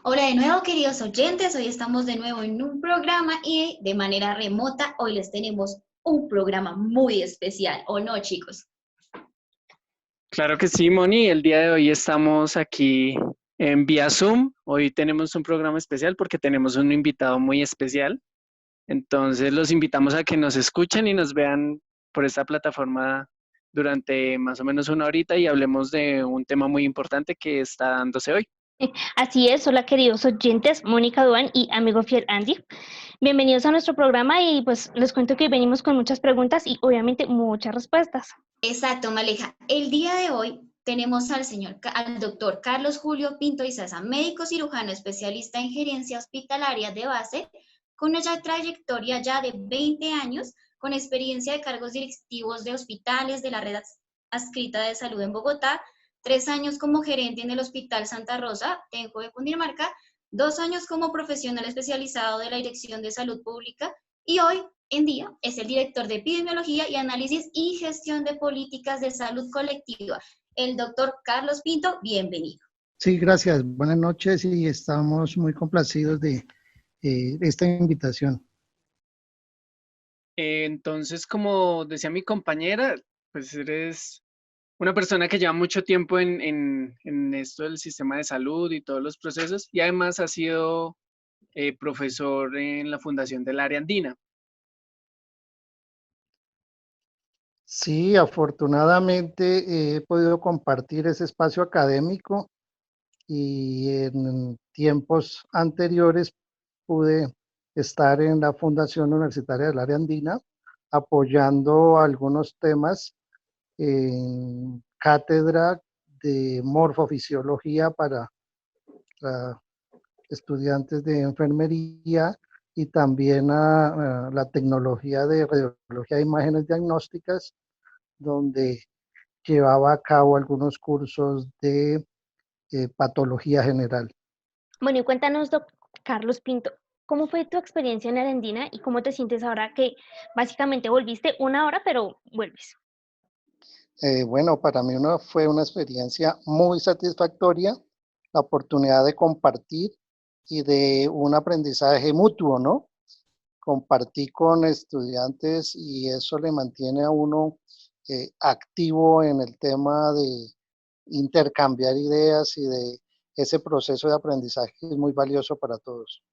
Hola de nuevo, queridos oyentes. Hoy estamos de nuevo en un programa y de manera remota. Hoy les tenemos un programa muy especial, ¿o no, chicos? Claro que sí, Moni. El día de hoy estamos aquí en vía Zoom. Hoy tenemos un programa especial porque tenemos un invitado muy especial. Entonces los invitamos a que nos escuchen y nos vean por esta plataforma durante más o menos una horita y hablemos de un tema muy importante que está dándose hoy. Así es, hola queridos oyentes, Mónica Duan y amigo fiel Andy. Bienvenidos a nuestro programa y pues les cuento que venimos con muchas preguntas y obviamente muchas respuestas. Exacto, Maleja. El día de hoy tenemos al doctor Carlos Julio Pinto Izaza, médico cirujano especialista en gerencia hospitalaria de base, con una trayectoria ya de 20 años, con experiencia de cargos directivos de hospitales de la red adscrita de salud en Bogotá, 3 años como gerente en el Hospital Santa Rosa, Tenjo de Cundinamarca, 2 años como profesional especializado de la Dirección de Salud Pública y hoy en día es el director de Epidemiología y Análisis y Gestión de Políticas de Salud Colectiva. El doctor Carlos Pinto, bienvenido. Sí, gracias. Buenas noches y estamos muy complacidos de esta invitación. Entonces, como decía mi compañera, pues eres una persona que lleva mucho tiempo en esto del sistema de salud y todos los procesos y además ha sido profesor en la Fundación del Área Andina. Sí, afortunadamente he podido compartir ese espacio académico y en tiempos anteriores pude estar en la Fundación Universitaria del Área Andina apoyando algunos temas en cátedra de morfofisiología para estudiantes de enfermería y también a la tecnología de radiología de imágenes diagnósticas, donde llevaba a cabo algunos cursos de patología general. Bueno, y cuéntanos, doctor Carlos Pinto, ¿cómo fue tu experiencia en Arendina y cómo te sientes ahora que básicamente volviste una hora, pero vuelves? Bueno, para mí fue una experiencia muy satisfactoria, la oportunidad de compartir y de un aprendizaje mutuo, ¿no? Compartí con estudiantes y eso le mantiene a uno activo en el tema de intercambiar ideas y de ese proceso de aprendizaje que es muy valioso para todos.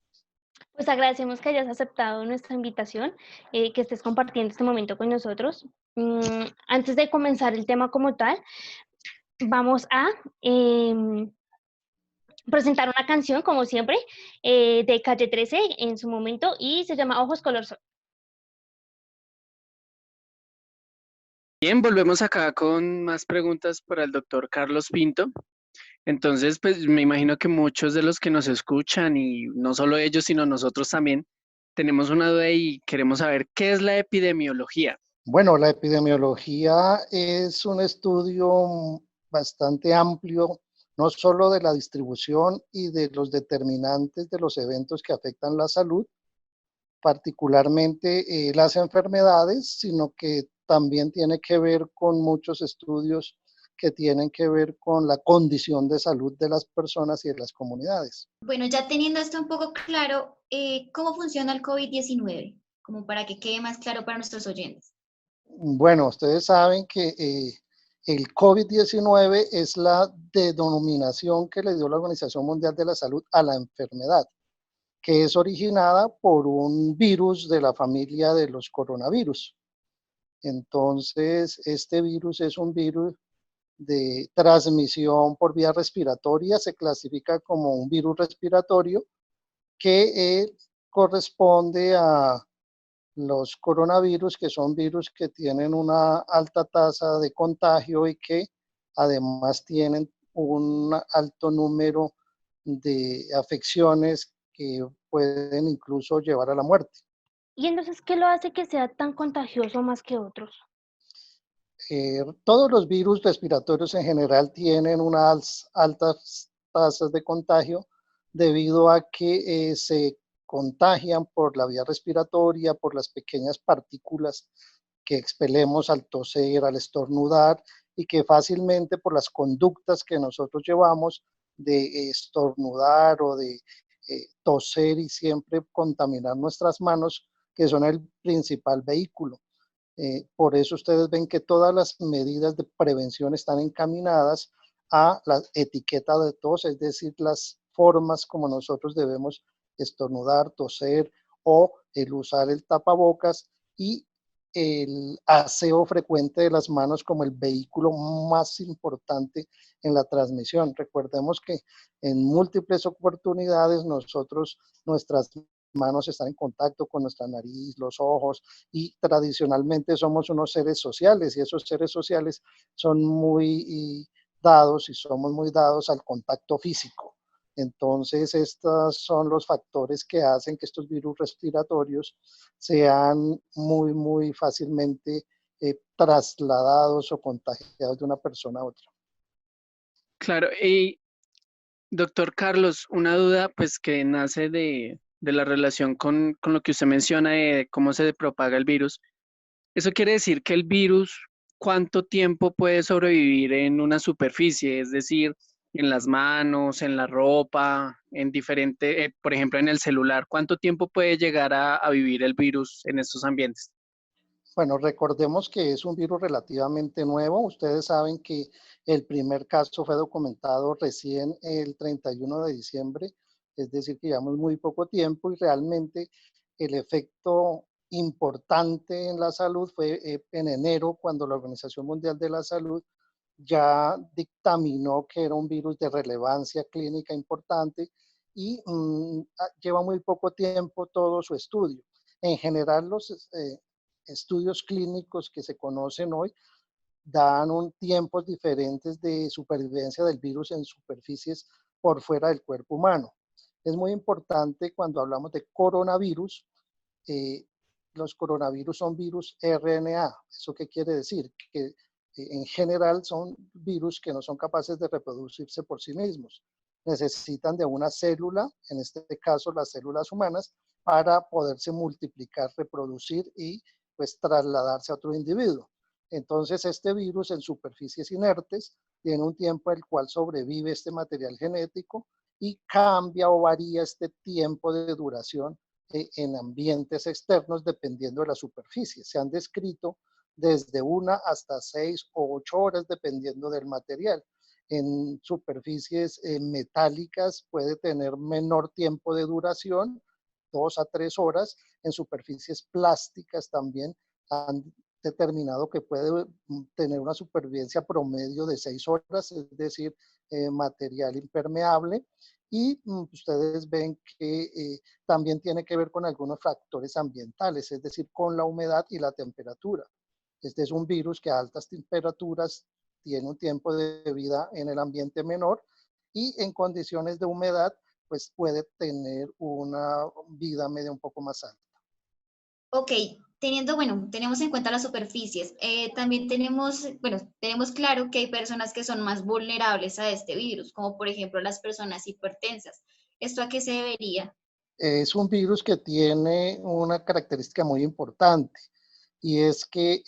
Pues agradecemos que hayas aceptado nuestra invitación, que estés compartiendo este momento con nosotros. Antes de comenzar el tema como tal, vamos a presentar una canción, como siempre, de Calle 13 en su momento y se llama Ojos Color Sol. Bien, volvemos acá con más preguntas para el doctor Carlos Pinto. Entonces, pues me imagino que muchos de los que nos escuchan, y no solo ellos, sino nosotros también, tenemos una duda y queremos saber qué es la epidemiología. Bueno, la epidemiología es un estudio bastante amplio, no solo de la distribución y de los determinantes de los eventos que afectan la salud, particularmente las enfermedades, sino que también tiene que ver con muchos estudios que tienen que ver con la condición de salud de las personas y de las comunidades. Bueno, ya teniendo esto un poco claro, ¿cómo funciona el COVID-19? Como para que quede más claro para nuestros oyentes. Bueno, ustedes saben que el COVID-19 es la denominación que le dio la Organización Mundial de la Salud a la enfermedad, que es originada por un virus de la familia de los coronavirus. Entonces, este virus es un virus de transmisión por vía respiratoria, se clasifica como un virus respiratorio que corresponde a los coronavirus, que son virus que tienen una alta tasa de contagio y que además tienen un alto número de afecciones que pueden incluso llevar a la muerte. Y entonces, ¿qué lo hace que sea tan contagioso más que otros? Todos los virus respiratorios en general tienen unas altas tasas de contagio debido a que se contagian por la vía respiratoria, por las pequeñas partículas que expelemos al toser, al estornudar y que fácilmente por las conductas que nosotros llevamos de estornudar o de toser y siempre contaminar nuestras manos, que son el principal vehículo. Por eso ustedes ven que todas las medidas de prevención están encaminadas a la etiqueta de tos, es decir, las formas como nosotros debemos estornudar, toser o el usar el tapabocas y el aseo frecuente de las manos como el vehículo más importante en la transmisión. Recordemos que en múltiples oportunidades nuestras manos están en contacto con nuestra nariz, los ojos, y tradicionalmente somos unos seres sociales y esos seres sociales son muy dados y somos muy dados al contacto físico. Entonces, estos son los factores que hacen que estos virus respiratorios sean muy fácilmente trasladados o contagiados de una persona a otra. Claro, y doctor Carlos, una duda pues que nace de la relación con lo que usted menciona de cómo se propaga el virus. Eso quiere decir que el virus, ¿cuánto tiempo puede sobrevivir en una superficie? Es decir, en las manos, en la ropa, en diferente, por ejemplo, en el celular. ¿Cuánto tiempo puede llegar a vivir el virus en estos ambientes? Bueno, recordemos que es un virus relativamente nuevo. Ustedes saben que el primer caso fue documentado recién el 31 de diciembre, es decir, que llevamos muy poco tiempo y realmente el efecto importante en la salud fue en enero, cuando la Organización Mundial de la Salud ya dictaminó que era un virus de relevancia clínica importante y lleva muy poco tiempo todo su estudio. En general, los estudios clínicos que se conocen hoy dan tiempos diferentes de supervivencia del virus en superficies por fuera del cuerpo humano. Es muy importante cuando hablamos de coronavirus. eh, los coronavirus son virus RNA. ¿Eso qué quiere decir? Que en general son virus que no son capaces de reproducirse por sí mismos. Necesitan de una célula, en este caso las células humanas, para poderse multiplicar, reproducir y pues trasladarse a otro individuo. Entonces este virus en superficies inertes tiene un tiempo en el cual sobrevive este material genético y cambia o varía este tiempo de duración en ambientes externos dependiendo de la superficie. Se han descrito desde 1 hasta 6 o 8 horas dependiendo del material. En superficies metálicas puede tener menor tiempo de duración, 2 a 3 horas. En superficies plásticas también han determinado que puede tener una supervivencia promedio de 6 horas, es decir, material impermeable. Y ustedes ven que también tiene que ver con algunos factores ambientales, es decir, con la humedad y la temperatura. Este es un virus que a altas temperaturas tiene un tiempo de vida en el ambiente menor y en condiciones de humedad pues puede tener una vida media un poco más alta. Ok, tenemos en cuenta las superficies. También tenemos claro que hay personas que son más vulnerables a este virus, como por ejemplo las personas hipertensas. ¿Esto a qué se debería? Es un virus que tiene una característica muy importante y es que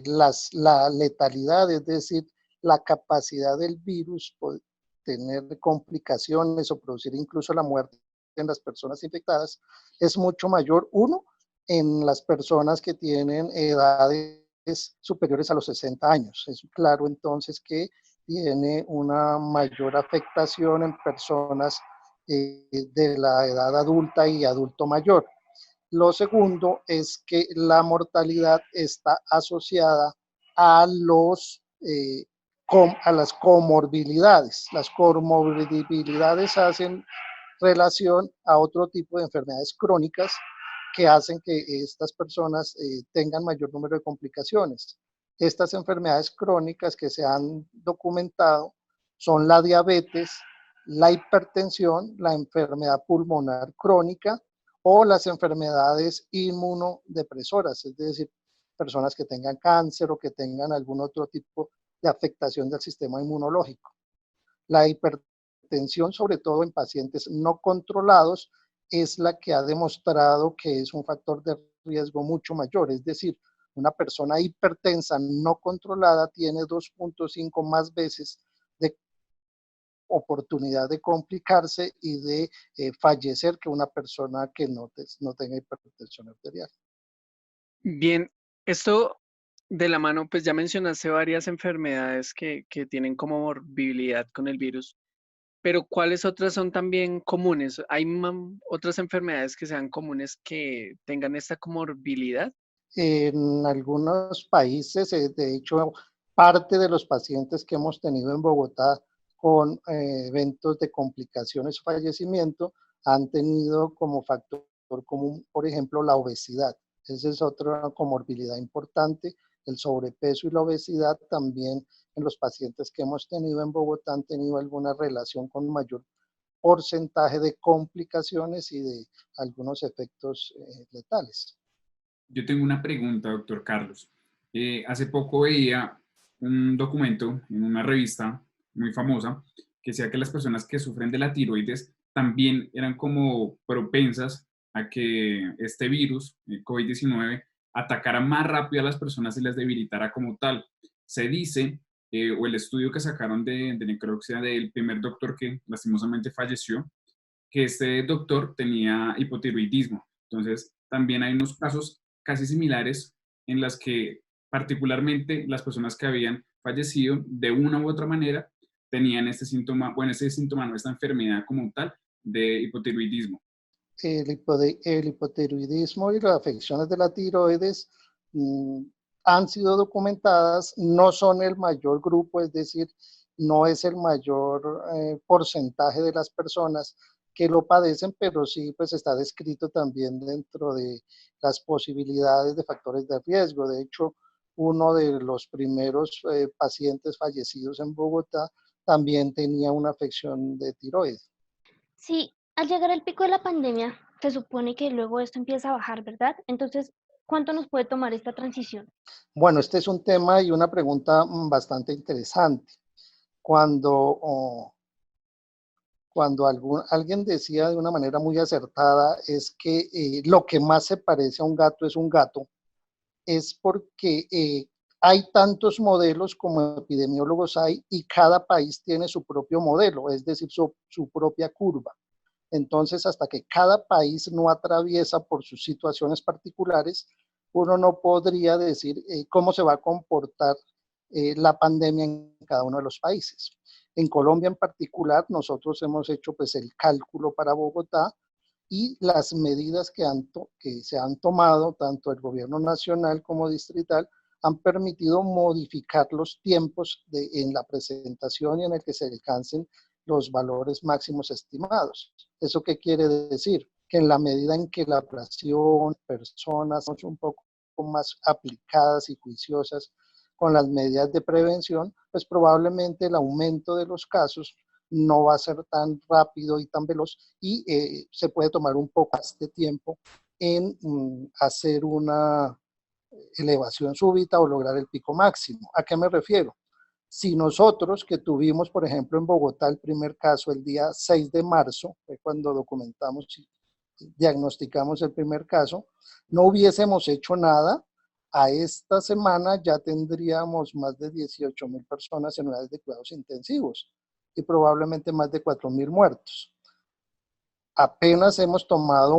la letalidad, es decir, la capacidad del virus por tener complicaciones o producir incluso la muerte en las personas infectadas, es mucho mayor, uno, en las personas que tienen edades superiores a los 60 años. Es claro entonces que tiene una mayor afectación en personas de la edad adulta y adulto mayor. Lo segundo es que la mortalidad está asociada a a las comorbilidades. Las comorbilidades hacen relación a otro tipo de enfermedades crónicas que hacen que estas personas tengan mayor número de complicaciones. Estas enfermedades crónicas que se han documentado son la diabetes, la hipertensión, la enfermedad pulmonar crónica o las enfermedades inmunodepresoras, es decir, personas que tengan cáncer o que tengan algún otro tipo de afectación del sistema inmunológico. La hipertensión, sobre todo en pacientes no controlados, es la que ha demostrado que es un factor de riesgo mucho mayor. Es decir, una persona hipertensa no controlada tiene 2.5 más veces de oportunidad de complicarse y de fallecer que una persona que no tenga hipertensión arterial. Bien, esto de la mano, pues ya mencionaste varias enfermedades que tienen como morbilidad con el virus, pero ¿cuáles otras son también comunes? ¿Hay otras enfermedades que sean comunes que tengan esta comorbilidad? En algunos países, de hecho, parte de los pacientes que hemos tenido en Bogotá con eventos de complicaciones o fallecimiento han tenido como factor común, por ejemplo, la obesidad. Esa es otra comorbilidad importante. El sobrepeso y la obesidad también en los pacientes que hemos tenido en Bogotá han tenido alguna relación con un mayor porcentaje de complicaciones y de algunos efectos letales. Yo tengo una pregunta, doctor Carlos. Hace poco veía un documento en una revista muy famosa que decía que las personas que sufren de la tiroides también eran como propensas a que este virus, el COVID-19, atacara más rápido a las personas y las debilitara como tal. Se dice, o el estudio que sacaron de necropsia del primer doctor que lastimosamente falleció, que este doctor tenía hipotiroidismo. Entonces, también hay unos casos casi similares en las que particularmente las personas que habían fallecido de una u otra manera tenían este síntoma, bueno, ese síntoma no, esta enfermedad como tal de hipotiroidismo. El hipotiroidismo y las afecciones de la tiroides han sido documentadas, no son el mayor grupo, es decir, no es el mayor porcentaje de las personas que lo padecen, pero sí pues está descrito también dentro de las posibilidades de factores de riesgo. De hecho, uno de los primeros pacientes fallecidos en Bogotá también tenía una afección de tiroides. Sí, al llegar al pico de la pandemia, se supone que luego esto empieza a bajar, ¿verdad? Entonces, ¿cuánto nos puede tomar esta transición? Bueno, este es un tema y una pregunta bastante interesante. Cuando alguien decía de una manera muy acertada es que lo que más se parece a un gato es un gato, es porque hay tantos modelos como epidemiólogos hay y cada país tiene su propio modelo, es decir, su propia curva. Entonces, hasta que cada país no atraviesa por sus situaciones particulares, uno no podría decir cómo se va a comportar la pandemia en cada uno de los países. En Colombia en particular, nosotros hemos hecho pues el cálculo para Bogotá y las medidas que se han tomado, tanto el gobierno nacional como distrital, han permitido modificar los tiempos en la presentación y en el que se alcancen los valores máximos estimados. ¿Eso qué quiere decir? Que en la medida en que la población, personas son un poco más aplicadas y juiciosas con las medidas de prevención, pues probablemente el aumento de los casos no va a ser tan rápido y tan veloz y se puede tomar un poco más de tiempo en hacer una elevación súbita o lograr el pico máximo. ¿A qué me refiero? Si nosotros que tuvimos, por ejemplo, en Bogotá el primer caso el día 6 de marzo, fue cuando documentamos y diagnosticamos el primer caso, no hubiésemos hecho nada, a esta semana ya tendríamos más de 18,000 personas en unidades de cuidados intensivos y probablemente más de 4,000 muertos. Apenas hemos tomado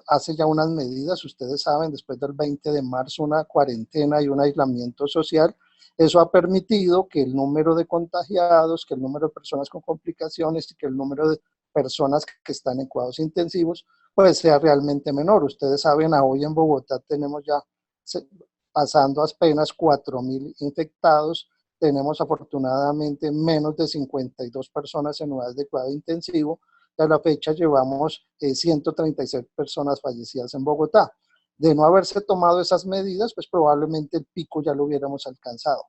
hace ya unas medidas, ustedes saben, después del 20 de marzo, una cuarentena y un aislamiento social. Eso ha permitido que el número de contagiados, que el número de personas con complicaciones y que el número de personas que están en cuidados intensivos, pues sea realmente menor. Ustedes saben, hoy en Bogotá tenemos ya pasando apenas 4,000 infectados, tenemos afortunadamente menos de 52 personas en unidades de cuidado intensivo, y a la fecha llevamos 136 personas fallecidas en Bogotá. De no haberse tomado esas medidas, pues probablemente el pico ya lo hubiéramos alcanzado.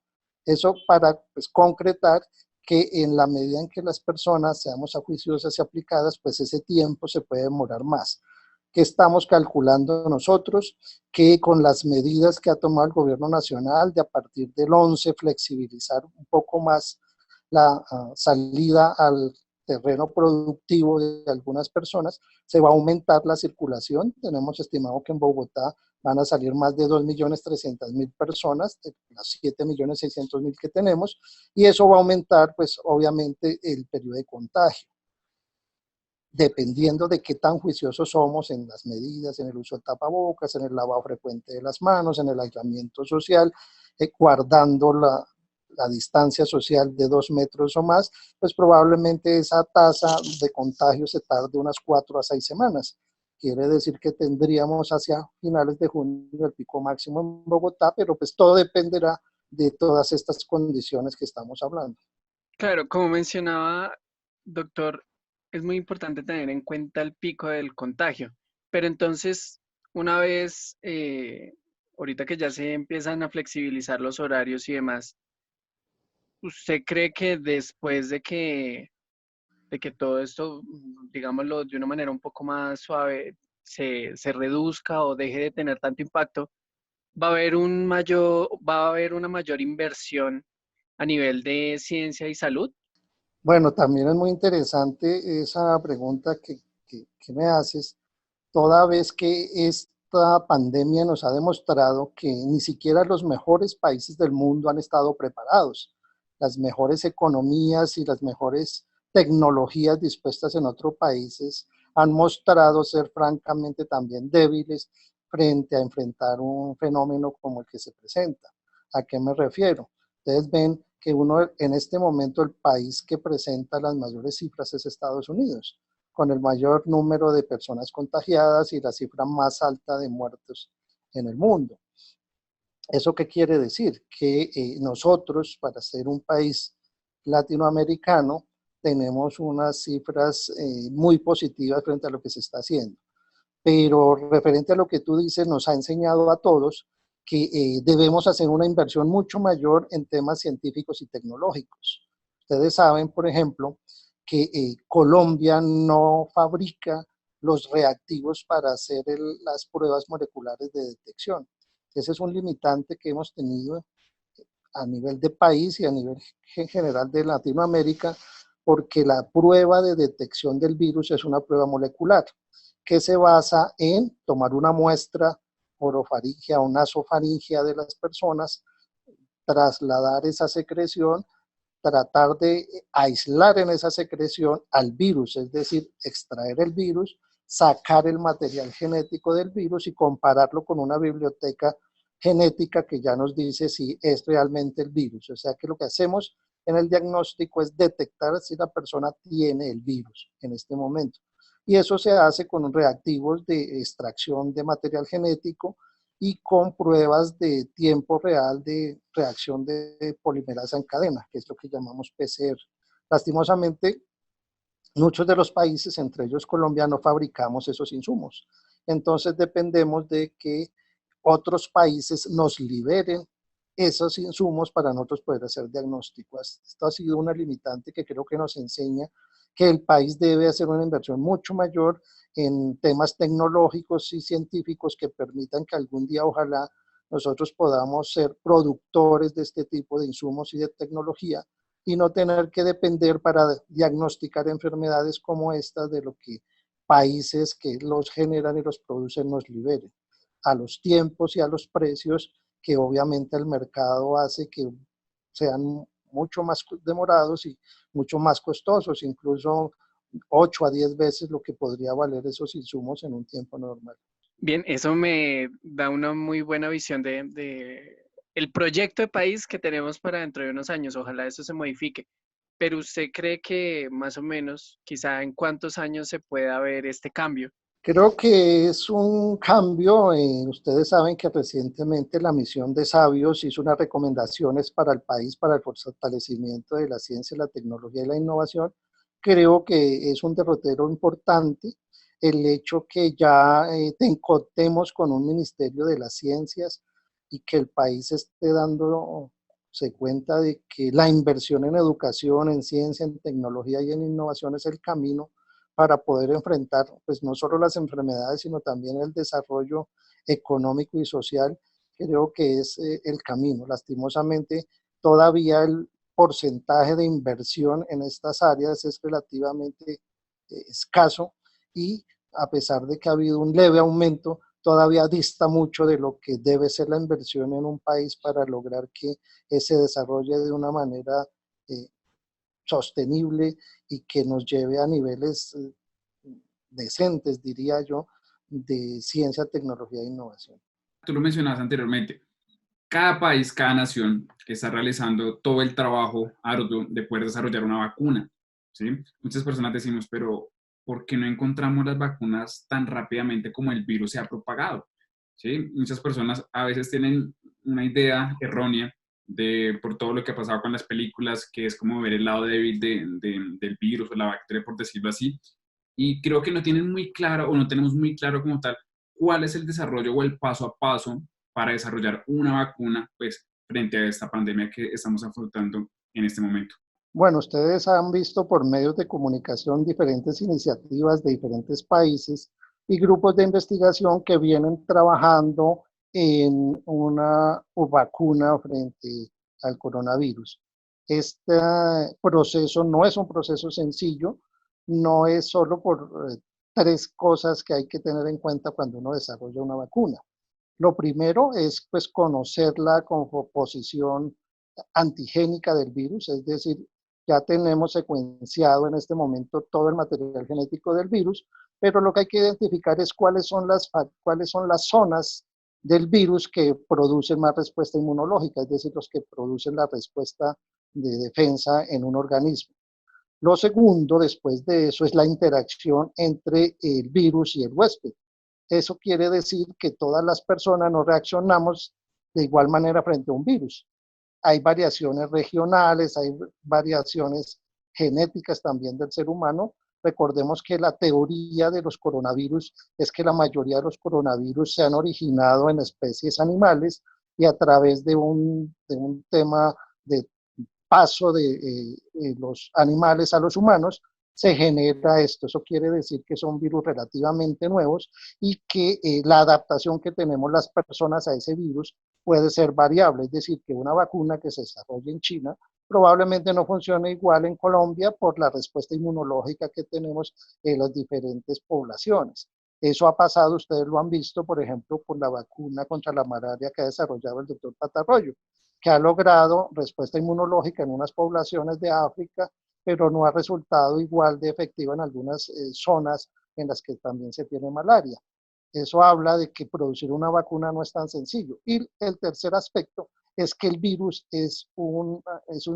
Eso para pues, concretar que en la medida en que las personas seamos ajuiciosas y aplicadas, pues ese tiempo se puede demorar más. ¿Qué estamos calculando nosotros? Que con las medidas que ha tomado el gobierno nacional de a partir del 11 flexibilizar un poco más la salida al terreno productivo de algunas personas, se va a aumentar la circulación. Tenemos estimado que en Bogotá van a salir más de 2.300.000 personas, de las 7.600.000 que tenemos, y eso va a aumentar, pues, obviamente, el periodo de contagio, dependiendo de qué tan juiciosos somos en las medidas, en el uso de tapabocas, en el lavado frecuente de las manos, en el aislamiento social, guardando la distancia social de 2 metros o más, pues probablemente esa tasa de contagio se tarde unas 4 a 6 semanas. Quiere decir que tendríamos hacia finales de junio el pico máximo en Bogotá, pero pues todo dependerá de todas estas condiciones que estamos hablando. Claro, como mencionaba, doctor, es muy importante tener en cuenta el pico del contagio. Pero entonces, una vez, ahorita que ya se empiezan a flexibilizar los horarios y demás, ¿usted cree que después de que todo esto, digámoslo de una manera un poco más suave, se reduzca o deje de tener tanto impacto, va a haber una mayor inversión a nivel de ciencia y salud? Bueno, también es muy interesante esa pregunta que me haces, toda vez que esta pandemia nos ha demostrado que ni siquiera los mejores países del mundo han estado preparados. Las mejores economías y las mejores tecnologías dispuestas en otros países han mostrado ser francamente también débiles frente a enfrentar un fenómeno como el que se presenta. ¿A qué me refiero? Ustedes ven que en este momento el país que presenta las mayores cifras es Estados Unidos, con el mayor número de personas contagiadas y la cifra más alta de muertos en el mundo. ¿Eso qué quiere decir? Que nosotros, para ser un país latinoamericano, tenemos unas cifras muy positivas frente a lo que se está haciendo. Pero referente a lo que tú dices, nos ha enseñado a todos que debemos hacer una inversión mucho mayor en temas científicos y tecnológicos. Ustedes saben, por ejemplo, que Colombia no fabrica los reactivos para hacer las pruebas moleculares de detección. Ese es un limitante que hemos tenido a nivel de país y a nivel general de Latinoamérica, porque la prueba de detección del virus es una prueba molecular que se basa en tomar una muestra orofaringea o nasofaringea de las personas, trasladar esa secreción, tratar de aislar en esa secreción al virus, es decir, extraer el virus, sacar el material genético del virus y compararlo con una biblioteca genética que ya nos dice si es realmente el virus. O sea que lo que hacemos en el diagnóstico es detectar si la persona tiene el virus en este momento. Y eso se hace con reactivos de extracción de material genético y con pruebas de tiempo real de reacción de polimerasa en cadena, que es lo que llamamos PCR. Lastimosamente, muchos de los países, entre ellos Colombia, no fabricamos esos insumos. Entonces dependemos de que otros países nos liberen esos insumos para nosotros poder hacer diagnósticos. Esto ha sido una limitante que creo que nos enseña que el país debe hacer una inversión mucho mayor en temas tecnológicos y científicos que permitan que algún día ojalá nosotros podamos ser productores de este tipo de insumos y de tecnología y no tener que depender para diagnosticar enfermedades como estas de lo que países que los generan y los producen nos liberen, a los tiempos y a los precios que obviamente el mercado hace que sean mucho más demorados y mucho más costosos, incluso 8 a 10 veces lo que podría valer esos insumos en un tiempo normal. Bien, eso me da una muy buena visión de el proyecto de país que tenemos para dentro de unos años. Ojalá eso se modifique. Pero ¿usted cree que más o menos, quizá en cuántos años se pueda ver este cambio? Creo que es un cambio. Ustedes saben que recientemente la misión de Sabios hizo unas recomendaciones para el país para el fortalecimiento de la ciencia, la tecnología y la innovación. Creo que es un derrotero importante el hecho que ya contemos con un Ministerio de las Ciencias y que el país esté dándose cuenta de que la inversión en educación, en ciencia, en tecnología y en innovación es el camino para poder enfrentar pues no solo las enfermedades, sino también el desarrollo económico y social. Creo que es el camino. Lastimosamente, todavía el porcentaje de inversión en estas áreas es relativamente escaso y a pesar de que ha habido un leve aumento, todavía dista mucho de lo que debe ser la inversión en un país para lograr que se desarrolle de una manera sostenible y que nos lleve a niveles decentes, diría yo, de ciencia, tecnología e innovación. Tú lo mencionabas anteriormente, cada país, cada nación está realizando todo el trabajo arduo de poder desarrollar una vacuna, ¿sí? Muchas personas decimos, pero ¿por qué no encontramos las vacunas tan rápidamente como el virus se ha propagado? ¿Sí? Muchas personas a veces tienen una idea errónea por todo lo que ha pasado con las películas, que es como ver el lado débil del virus o la bacteria, por decirlo así, y creo que no tienen muy claro o no tenemos muy claro como tal cuál es el desarrollo o el paso a paso para desarrollar una vacuna pues, frente a esta pandemia que estamos afrontando en este momento. Bueno, ustedes han visto por medios de comunicación diferentes iniciativas de diferentes países y grupos de investigación que vienen trabajando en una vacuna frente al coronavirus. Este proceso no es un proceso sencillo, no es solo por tres cosas que hay que tener en cuenta cuando uno desarrolla una vacuna. Lo primero es pues conocer la composición antigénica del virus, es decir, ya tenemos secuenciado en este momento todo el material genético del virus, pero lo que hay que identificar es cuáles son las zonas del virus que producen más respuesta inmunológica, es decir, los que producen la respuesta de defensa en un organismo. Lo segundo, después de eso, es la interacción entre el virus y el huésped. Eso quiere decir que todas las personas no reaccionamos de igual manera frente a un virus. Hay variaciones regionales, hay variaciones genéticas también del ser humano. Recordemos que la teoría de los coronavirus es que la mayoría de los coronavirus se han originado en especies animales y a través de un tema de paso de los animales a los humanos, se genera esto. Eso quiere decir que son virus relativamente nuevos y que la adaptación que tenemos las personas a ese virus puede ser variable. Es decir, que una vacuna que se desarrolle en China probablemente no funcione igual en Colombia por la respuesta inmunológica que tenemos en las diferentes poblaciones. Eso ha pasado, ustedes lo han visto, por ejemplo, con la vacuna contra la malaria que ha desarrollado el doctor Patarroyo, que ha logrado respuesta inmunológica en unas poblaciones de África, pero no ha resultado igual de efectiva en algunas zonas en las que también se tiene malaria. Eso habla de que producir una vacuna no es tan sencillo. Y el tercer aspecto es que el virus es un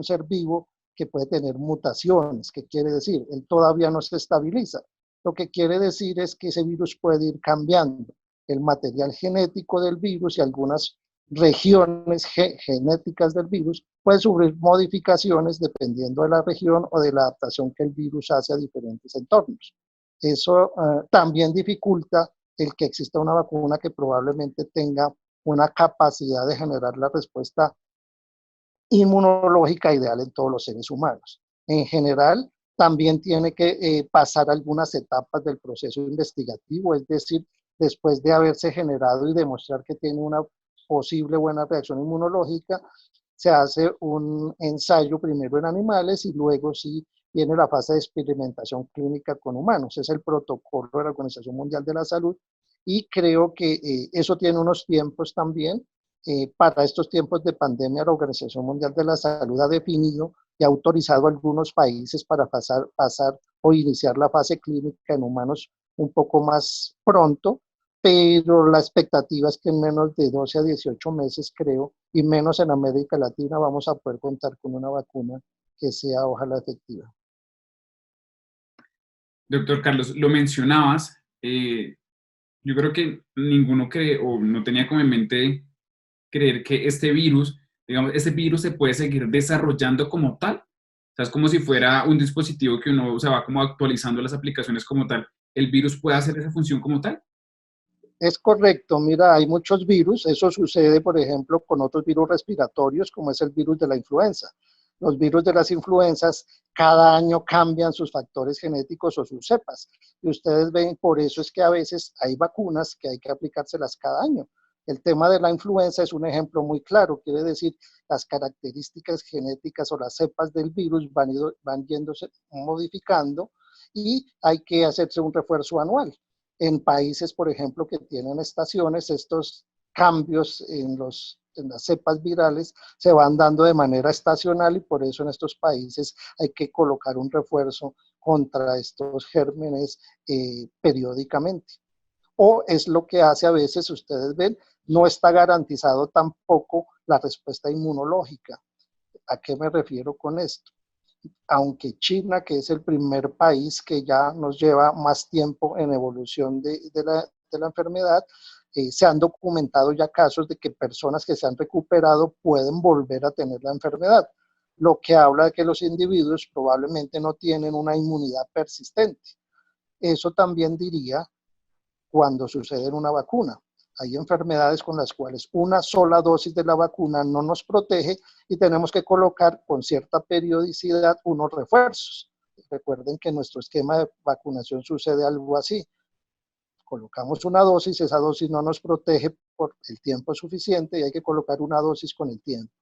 ser vivo que puede tener mutaciones. ¿Qué quiere decir? Él todavía no se estabiliza. Lo que quiere decir es que ese virus puede ir cambiando el material genético del virus y algunas regiones genéticas del virus pueden sufrir modificaciones dependiendo de la región o de la adaptación que el virus hace a diferentes entornos. Eso también dificulta el que exista una vacuna que probablemente tenga una capacidad de generar la respuesta inmunológica ideal en todos los seres humanos. En general, también tiene que pasar algunas etapas del proceso investigativo, es decir, después de haberse generado y demostrar que tiene una posible buena reacción inmunológica, se hace un ensayo primero en animales y luego sí viene la fase de experimentación clínica con humanos. Es el protocolo de la Organización Mundial de la Salud y creo que eso tiene unos tiempos también. Para estos tiempos de pandemia, la Organización Mundial de la Salud ha definido y ha autorizado a algunos países para pasar o iniciar la fase clínica en humanos un poco más pronto, pero la expectativa es que en menos de 12 a 18 meses, creo, y menos en América Latina, vamos a poder contar con una vacuna que sea, ojalá, efectiva. Doctor Carlos, lo mencionabas, yo creo que ninguno cree o no tenía como en mente creer que este virus, digamos, este virus se puede seguir desarrollando como tal. O sea, es como si fuera un dispositivo que uno se va como actualizando las aplicaciones como tal. ¿El virus puede hacer esa función como tal? Es correcto, mira, hay muchos virus, eso sucede, por ejemplo, con otros virus respiratorios, como es el virus de la influenza. Los virus de las influencias cada año cambian sus factores genéticos o sus cepas. Y ustedes ven, por eso es que a veces hay vacunas que hay que aplicárselas cada año. El tema de la influenza es un ejemplo muy claro, quiere decir, las características genéticas o las cepas del virus van yéndose modificando y hay que hacerse un refuerzo anual. En países, por ejemplo, que tienen estaciones, estos cambios en las cepas virales se van dando de manera estacional y por eso en estos países hay que colocar un refuerzo contra estos gérmenes periódicamente. O es lo que hace a veces, ustedes ven, no está garantizado tampoco la respuesta inmunológica. ¿A qué me refiero con esto? Aunque China, que es el primer país que ya nos lleva más tiempo en evolución de la enfermedad, se han documentado ya casos de que personas que se han recuperado pueden volver a tener la enfermedad, lo que habla de que los individuos probablemente no tienen una inmunidad persistente. Eso también diría cuando sucede en una vacuna. Hay enfermedades con las cuales una sola dosis de la vacuna no nos protege y tenemos que colocar con cierta periodicidad unos refuerzos. Recuerden que en nuestro esquema de vacunación sucede algo así. Colocamos una dosis, esa dosis no nos protege por el tiempo suficiente y hay que colocar una dosis con el tiempo.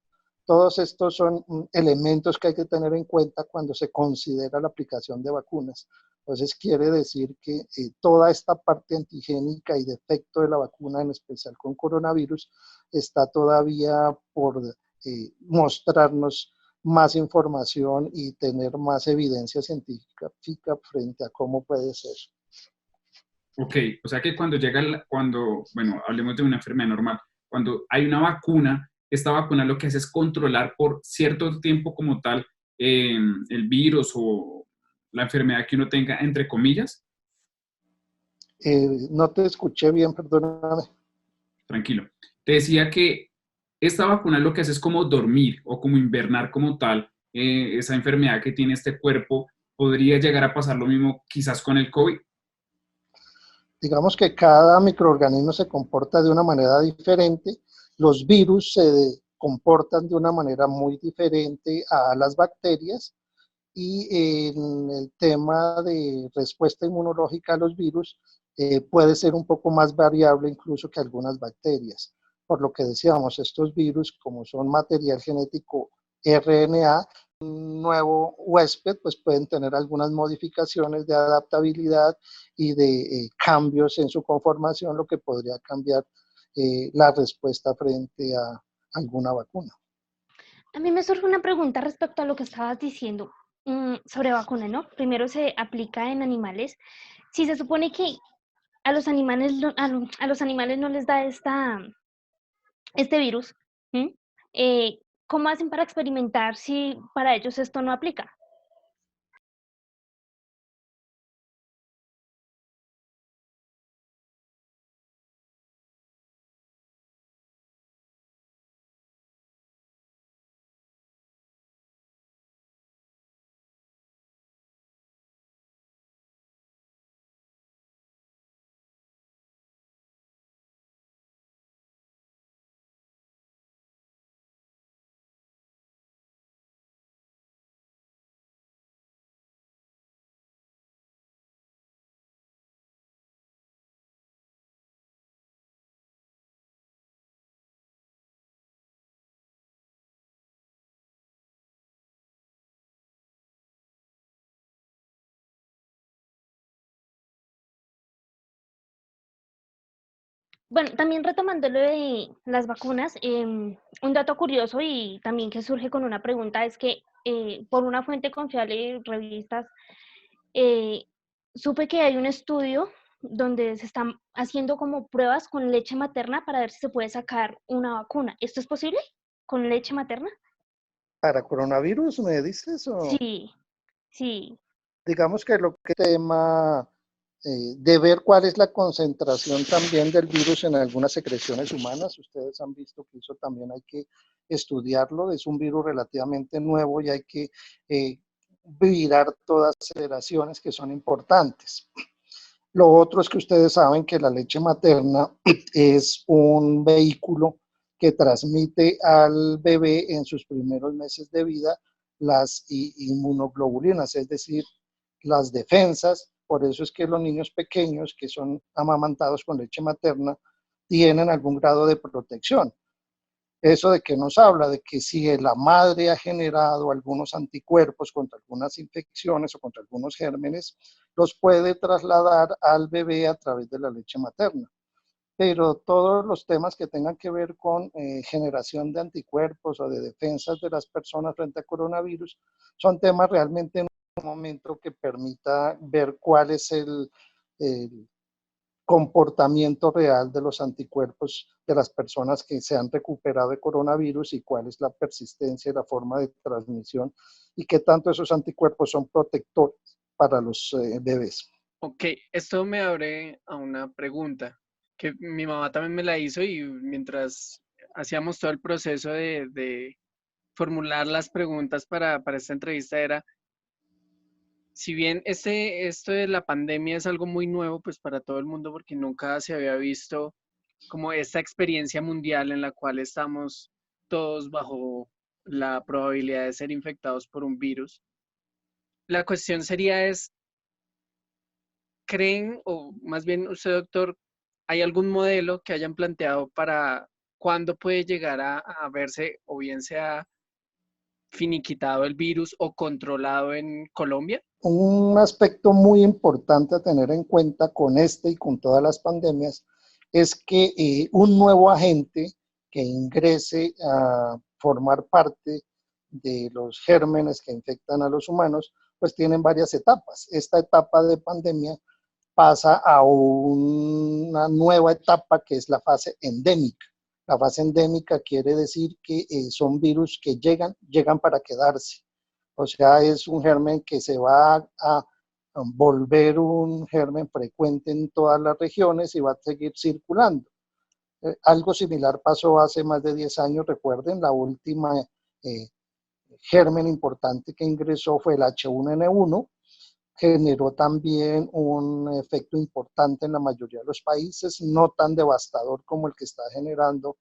Todos estos son elementos que hay que tener en cuenta cuando se considera la aplicación de vacunas. Entonces quiere decir que toda esta parte antigénica y de efecto de la vacuna, en especial con coronavirus, está todavía por mostrarnos más información y tener más evidencia científica frente a cómo puede ser. Ok, o sea que cuando bueno, hablemos de una enfermedad normal, cuando hay una vacuna, esta vacuna lo que hace es controlar por cierto tiempo como tal el virus o la enfermedad que uno tenga, entre comillas. No te escuché bien, perdóname. Tranquilo. Te decía que esta vacuna lo que hace es como dormir o como invernar como tal esa enfermedad que tiene este cuerpo. ¿Podría llegar a pasar lo mismo quizás con el COVID? Digamos que cada microorganismo se comporta de una manera diferente. Los virus se comportan de una manera muy diferente a las bacterias y en el tema de respuesta inmunológica a los virus puede ser un poco más variable incluso que algunas bacterias. Por lo que decíamos, estos virus, como son material genético RNA, nuevo huésped, pues pueden tener algunas modificaciones de adaptabilidad y de cambios en su conformación, lo que podría cambiar la respuesta frente a alguna vacuna. A mí me surge una pregunta respecto a lo que estabas diciendo sobre vacunas, ¿no? Primero se aplica en animales. Si se supone que a los animales, a los animales no les da este virus, ¿cómo hacen para experimentar si para ellos esto no aplica? Bueno, también retomando lo de las vacunas, un dato curioso y también que surge con una pregunta es que por una fuente confiable, revistas, eh, supe que hay un estudio donde se están haciendo como pruebas con leche materna para ver si se puede sacar una vacuna. ¿Esto es posible con leche materna? ¿Para coronavirus me dices? O Sí, sí. digamos que lo que tema de ver cuál es la concentración también del virus en algunas secreciones humanas. Ustedes han visto que eso también hay que estudiarlo. Es un virus relativamente nuevo y hay que virar todas las aceleraciones que son importantes. Lo otro es que ustedes saben que la leche materna es un vehículo que transmite al bebé en sus primeros meses de vida las inmunoglobulinas, es decir, las defensas. Por eso es que los niños pequeños que son amamantados con leche materna tienen algún grado de protección. ¿Eso de qué nos habla? De que si la madre ha generado algunos anticuerpos contra algunas infecciones o contra algunos gérmenes, los puede trasladar al bebé a través de la leche materna. Pero todos los temas que tengan que ver con generación de anticuerpos o de defensas de las personas frente a coronavirus son temas realmente en un momento que permita ver cuál es el comportamiento real de los anticuerpos de las personas que se han recuperado de coronavirus y cuál es la persistencia y la forma de transmisión y qué tanto esos anticuerpos son protectores para los bebés. Ok, esto me abre a una pregunta que mi mamá también me la hizo y mientras hacíamos todo el proceso de formular las preguntas para esta entrevista era, si bien esto de la pandemia es algo muy nuevo pues para todo el mundo porque nunca se había visto como esta experiencia mundial en la cual estamos todos bajo la probabilidad de ser infectados por un virus, la cuestión sería es, ¿creen, o más bien usted, doctor, hay algún modelo que hayan planteado para cuándo puede llegar a verse o bien sea finiquitado el virus o controlado en Colombia? Un aspecto muy importante a tener en cuenta con este y con todas las pandemias es que un nuevo agente que ingrese a formar parte de los gérmenes que infectan a los humanos, pues tienen varias etapas. Esta etapa de pandemia pasa a una nueva etapa que es la fase endémica. La fase endémica quiere decir que son virus que llegan para quedarse. O sea, es un germen que se va a volver un germen frecuente en todas las regiones y va a seguir circulando. Algo similar pasó hace más de 10 años, recuerden, la última germen importante que ingresó fue el H1N1, generó también un efecto importante en la mayoría de los países, no tan devastador como el que está generando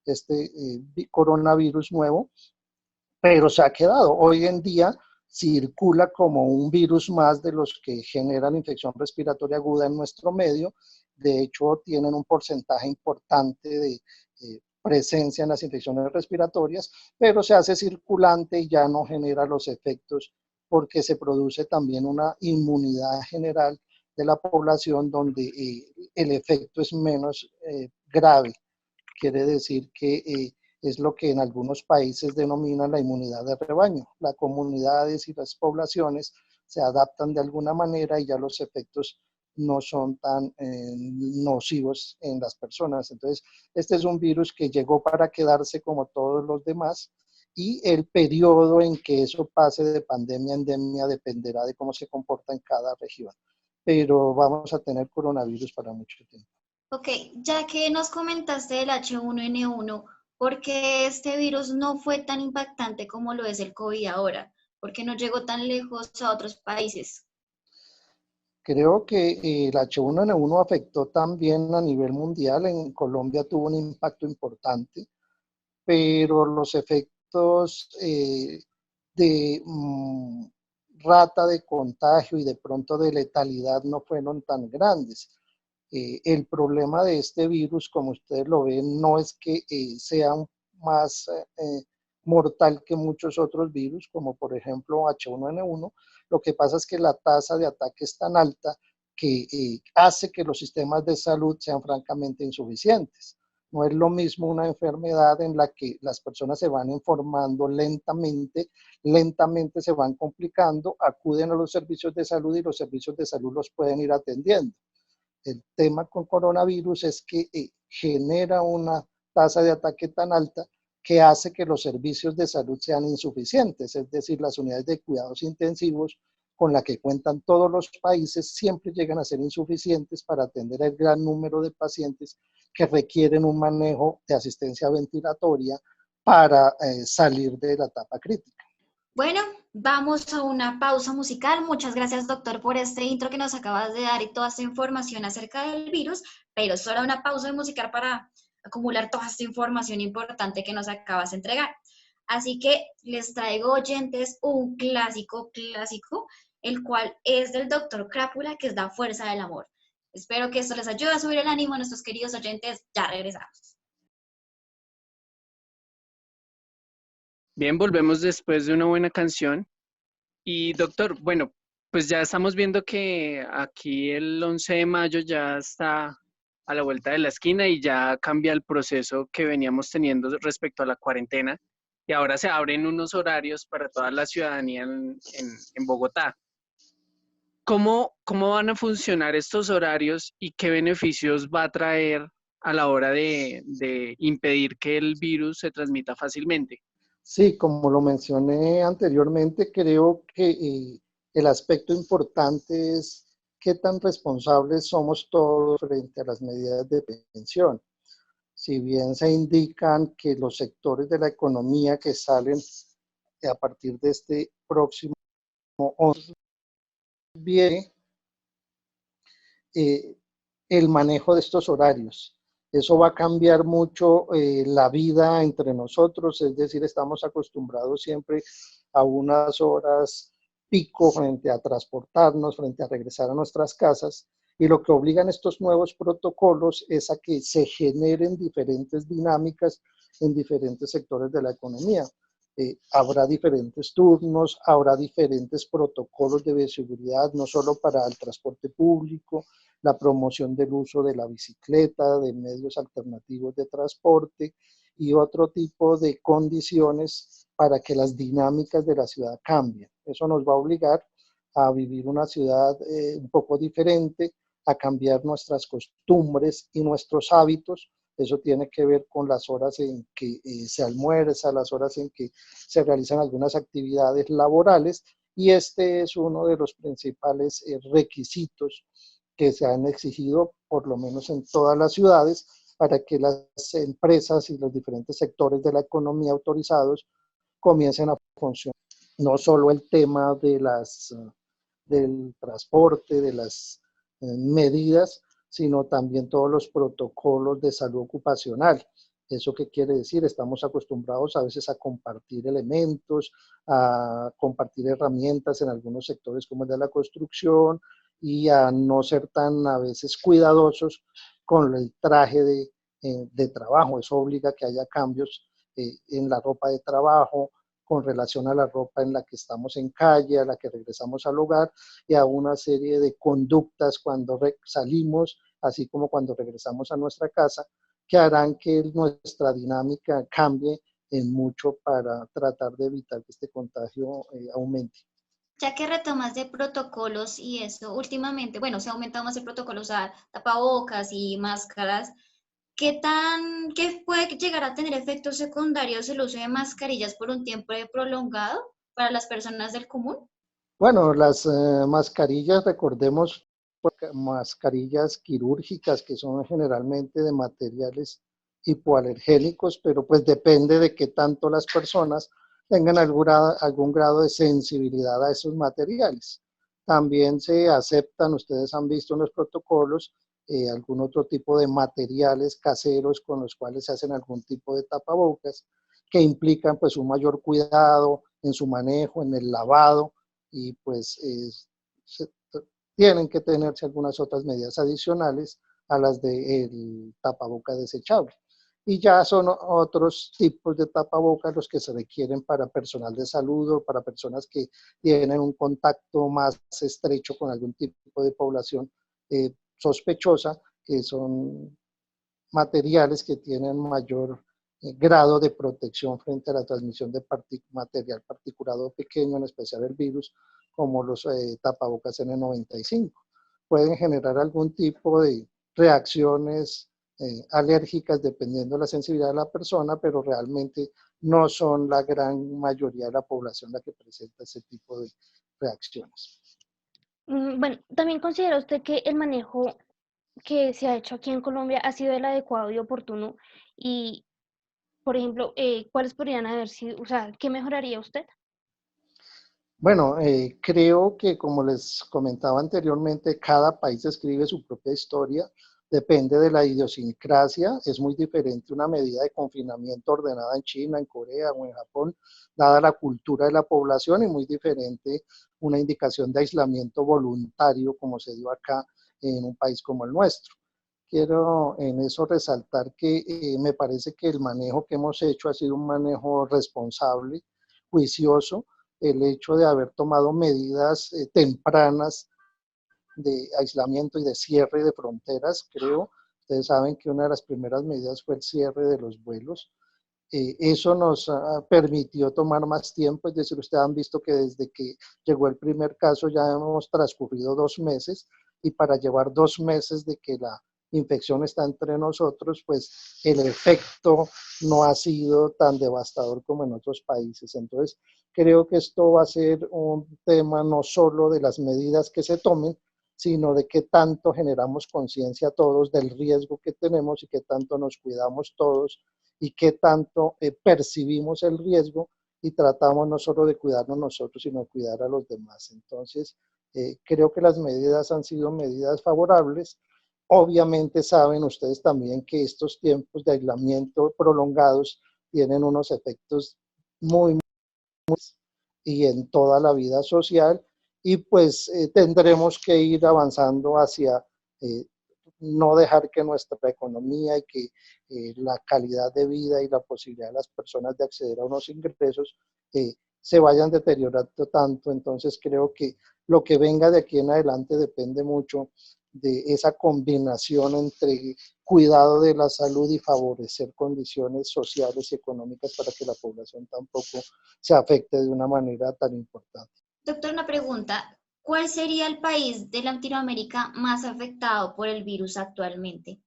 este coronavirus nuevo, pero se ha quedado. Hoy en día circula como un virus más de los que generan infección respiratoria aguda en nuestro medio. De hecho, tienen un porcentaje importante de presencia en las infecciones respiratorias, pero se hace circulante y ya no genera los efectos porque se produce también una inmunidad general de la población donde el efecto es menos grave. Quiere decir que es lo que en algunos países denominan la inmunidad de rebaño. Las comunidades y las poblaciones se adaptan de alguna manera y ya los efectos no son tan nocivos en las personas. Entonces, este es un virus que llegó para quedarse como todos los demás y el periodo en que eso pase de pandemia a endemia dependerá de cómo se comporta en cada región. Pero vamos a tener coronavirus para mucho tiempo. Ok, ya que nos comentaste del H1N1, ¿por qué este virus no fue tan impactante como lo es el COVID ahora? ¿Por qué no llegó tan lejos a otros países? Creo que el H1N1 afectó también a nivel mundial. En Colombia tuvo un impacto importante, pero los efectos de rata de contagio y de pronto de letalidad no fueron tan grandes. El problema de este virus, como ustedes lo ven, no es que sea más mortal que muchos otros virus, como por ejemplo H1N1. Lo que pasa es que la tasa de ataque es tan alta que hace que los sistemas de salud sean francamente insuficientes. No es lo mismo una enfermedad en la que las personas se van informando lentamente se van complicando, acuden a los servicios de salud y los servicios de salud los pueden ir atendiendo. El tema con coronavirus es que genera una tasa de ataque tan alta que hace que los servicios de salud sean insuficientes, es decir, las unidades de cuidados intensivos con la que cuentan todos los países siempre llegan a ser insuficientes para atender el gran número de pacientes que requieren un manejo de asistencia ventilatoria para salir de la etapa crítica. Bueno, vamos a una pausa musical. Muchas gracias, doctor, por este intro que nos acabas de dar y toda esta información acerca del virus, pero solo una pausa musical para acumular toda esta información importante que nos acabas de entregar. Así que les traigo, oyentes, un clásico, el cual es del doctor Crápula, que es La Fuerza del Amor. Espero que esto les ayude a subir el ánimo a nuestros queridos oyentes. Ya regresamos. Bien, volvemos después de una buena canción. Y doctor, bueno, pues ya estamos viendo que aquí el 11 de mayo ya está a la vuelta de la esquina y ya cambia el proceso que veníamos teniendo respecto a la cuarentena. Y ahora se abren unos horarios para toda la ciudadanía en Bogotá. ¿Cómo van a funcionar estos horarios y qué beneficios va a traer a la hora de impedir que el virus se transmita fácilmente? Sí, como lo mencioné anteriormente, creo que el aspecto importante es qué tan responsables somos todos frente a las medidas de prevención. Si bien se indican que los sectores de la economía que salen a partir de este próximo 11 viene eh, el manejo de estos horarios. Eso va a cambiar mucho la vida entre nosotros, es decir, estamos acostumbrados siempre a unas horas pico frente a transportarnos, frente a regresar a nuestras casas, y lo que obligan estos nuevos protocolos es a que se generen diferentes dinámicas en diferentes sectores de la economía. Habrá diferentes turnos, habrá diferentes protocolos de bioseguridad, no solo para el transporte público, la promoción del uso de la bicicleta, de medios alternativos de transporte y otro tipo de condiciones para que las dinámicas de la ciudad cambien. Eso nos va a obligar a vivir una ciudad un poco diferente, a cambiar nuestras costumbres y nuestros hábitos. Eso tiene que ver con las horas en que se almuerza, las horas en que se realizan algunas actividades laborales, y este es uno de los principales requisitos que se han exigido, por lo menos en todas las ciudades, para que las empresas y los diferentes sectores de la economía autorizados comiencen a funcionar. No solo el tema de del transporte, de las medidas, sino también todos los protocolos de salud ocupacional. ¿Eso qué quiere decir? Estamos acostumbrados a veces a compartir elementos, a compartir herramientas en algunos sectores como el de la construcción, y a no ser tan a veces cuidadosos con el traje de trabajo. Eso obliga a que haya cambios en la ropa de trabajo, con relación a la ropa en la que estamos en calle, a la que regresamos al hogar, y a una serie de conductas cuando salimos, así como cuando regresamos a nuestra casa, que harán que nuestra dinámica cambie en mucho para tratar de evitar que este contagio aumente. Ya que retomas de protocolos y eso, últimamente, bueno, se ha aumentado más el protocolo, usar tapabocas y máscaras. ¿Qué puede llegar a tener efectos secundarios el uso de mascarillas por un tiempo prolongado para las personas del común? Bueno, las mascarillas, recordemos, mascarillas quirúrgicas que son generalmente de materiales hipoalergénicos, pero pues depende de qué tanto las personas tengan algún grado de sensibilidad a esos materiales. También se aceptan, ustedes han visto en los protocolos, algún otro tipo de materiales caseros con los cuales se hacen algún tipo de tapabocas, que implican pues un mayor cuidado en su manejo, en el lavado, y pues tienen que tenerse algunas otras medidas adicionales a las del tapaboca desechable. Y ya son otros tipos de tapabocas los que se requieren para personal de salud o para personas que tienen un contacto más estrecho con algún tipo de población sospechosa, que son materiales que tienen mayor grado de protección frente a la transmisión de material particulado pequeño, en especial el virus, como los tapabocas N95. Pueden generar algún tipo de reacciones alérgicas dependiendo de la sensibilidad de la persona, pero realmente no son la gran mayoría de la población la que presenta ese tipo de reacciones. Bueno, ¿también considera usted que el manejo que se ha hecho aquí en Colombia ha sido el adecuado y oportuno? Y, por ejemplo, ¿cuáles podrían haber sido, o sea, qué mejoraría usted? Bueno, creo que como les comentaba anteriormente, cada país escribe su propia historia, depende de la idiosincrasia, es muy diferente una medida de confinamiento ordenada en China, en Corea o en Japón, dada la cultura de la población, y muy diferente una indicación de aislamiento voluntario como se dio acá en un país como el nuestro. Quiero en eso resaltar que me parece que el manejo que hemos hecho ha sido un manejo responsable, juicioso el hecho de haber tomado medidas tempranas de aislamiento y de cierre de fronteras, creo. Ustedes saben que una de las primeras medidas fue el cierre de los vuelos. Eso nos permitió tomar más tiempo, es decir, ustedes han visto que desde que llegó el primer caso ya hemos transcurrido 2 meses, y para llevar 2 meses de que la infección está entre nosotros, pues el efecto no ha sido tan devastador como en otros países. Entonces, creo que esto va a ser un tema no solo de las medidas que se tomen, sino de qué tanto generamos conciencia todos del riesgo que tenemos y qué tanto nos cuidamos todos y qué tanto percibimos el riesgo y tratamos no solo de cuidarnos nosotros, sino de cuidar a los demás. Entonces, creo que las medidas han sido medidas favorables. Obviamente saben ustedes también que estos tiempos de aislamiento prolongados tienen unos efectos muy y en toda la vida social, y pues tendremos que ir avanzando hacia no dejar que nuestra economía y que la calidad de vida y la posibilidad de las personas de acceder a unos ingresos se vayan deteriorando tanto. Entonces creo que lo que venga de aquí en adelante depende mucho de esa combinación entre cuidado de la salud y favorecer condiciones sociales y económicas para que la población tampoco se afecte de una manera tan importante. Doctor, una pregunta. ¿Cuál sería el país de Latinoamérica más afectado por el virus actualmente?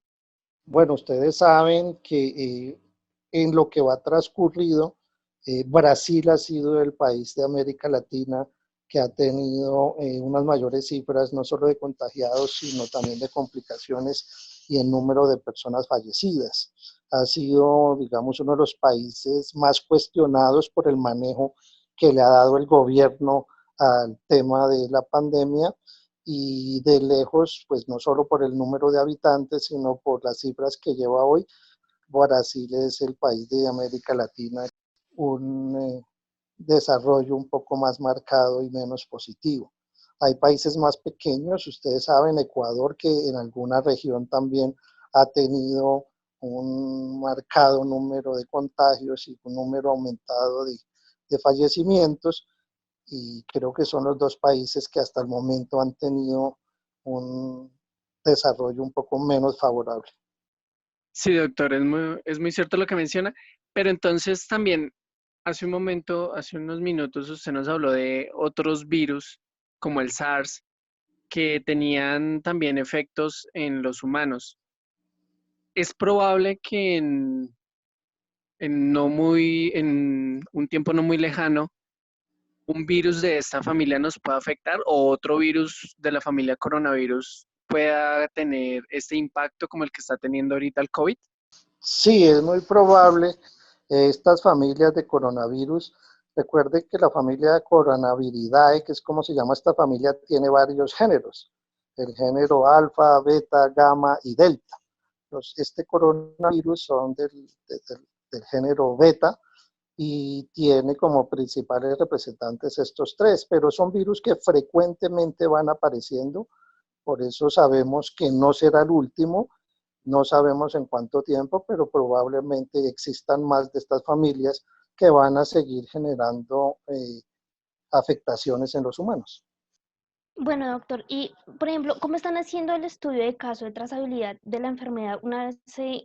Bueno, ustedes saben que en lo que va transcurrido, Brasil ha sido el país de América Latina que ha tenido unas mayores cifras, no solo de contagiados, sino también de complicaciones y en número de personas fallecidas. Ha sido, digamos, uno de los países más cuestionados por el manejo que le ha dado el gobierno al tema de la pandemia, y de lejos, pues no solo por el número de habitantes, sino por las cifras que lleva hoy, Brasil es el país de América Latina, un desarrollo un poco más marcado y menos positivo. Hay países más pequeños, ustedes saben, Ecuador, que en alguna región también ha tenido un marcado número de contagios y un número aumentado de fallecimientos, y creo que son los dos países que hasta el momento han tenido un desarrollo un poco menos favorable. Sí, doctor, es muy cierto lo que menciona, pero entonces también hace un momento, hace unos minutos, usted nos habló de otros virus como el SARS, que tenían también efectos en los humanos. Es probable que en un tiempo no muy lejano, un virus de esta familia nos pueda afectar o otro virus de la familia coronavirus pueda tener este impacto como el que está teniendo ahorita el COVID. Sí, es muy probable. Estas familias de coronavirus, recuerde que la familia de Coronaviridae, que es como se llama esta familia, tiene varios géneros. El género alfa, beta, gamma y delta. Este coronavirus son del género beta y tiene como principales representantes estos tres, pero son virus que frecuentemente van apareciendo, por eso sabemos que no será el último. No sabemos en cuánto tiempo, pero probablemente existan más de estas familias que van a seguir generando afectaciones en los humanos. Bueno, doctor, y por ejemplo, ¿cómo están haciendo el estudio de caso de trazabilidad de la enfermedad una vez se